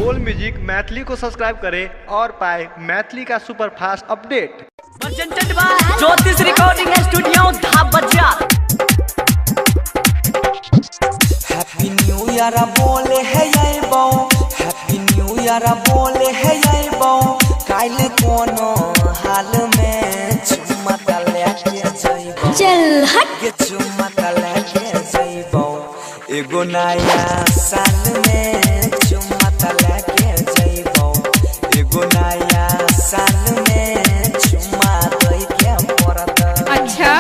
बोल म्यूजिक मैथिली को सब्सक्राइब करें और पाए मैथिली का superfast update. Jyotish recording studio धाबजा। हैप्पी न्यू ईयर बोले है ये बो, हैप्पी न्यू ईयर बोले है ये बो। काल कोनो हाल में चुम्मा लेके जाइबो, चल हट के चुम्मा लेके जाइबो। एगो नया साल में चुम्मा लेके जाइबो, एगो नया साल में चुम्मा दई के पड़त। अच्छा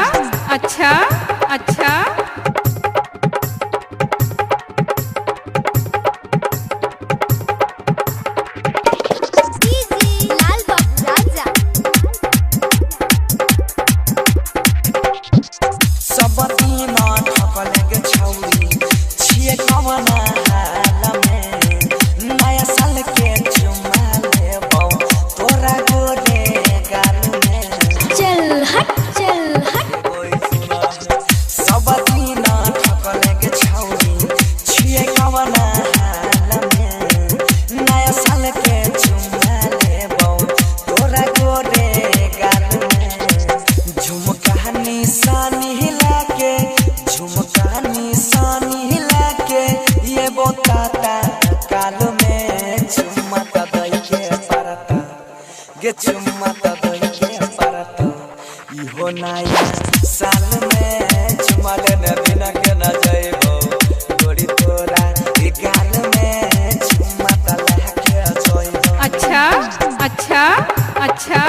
अच्छा अच्छा गे चुम्मा दई के परत। इहो नया साल में चुम्मा लेने बिना के न जाइबो, गोरी तोरा ई गाल में चुम्मा लेके जाइबो। अच्छा अच्छा अच्छा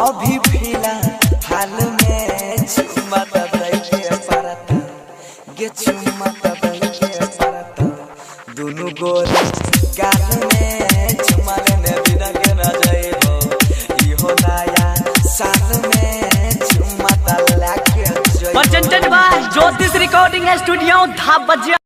अभी फिलहाल में चुम्मा दई के परत। गे चुम्मा दई के परत। दुनु गोरी गाल में चुम्मा लेने बिना के न जाइबो, इहो नया साल में चुम्मा लेके जाइबो। ज्योतिष रिकॉर्डिंग स्टूडियो धाबजा।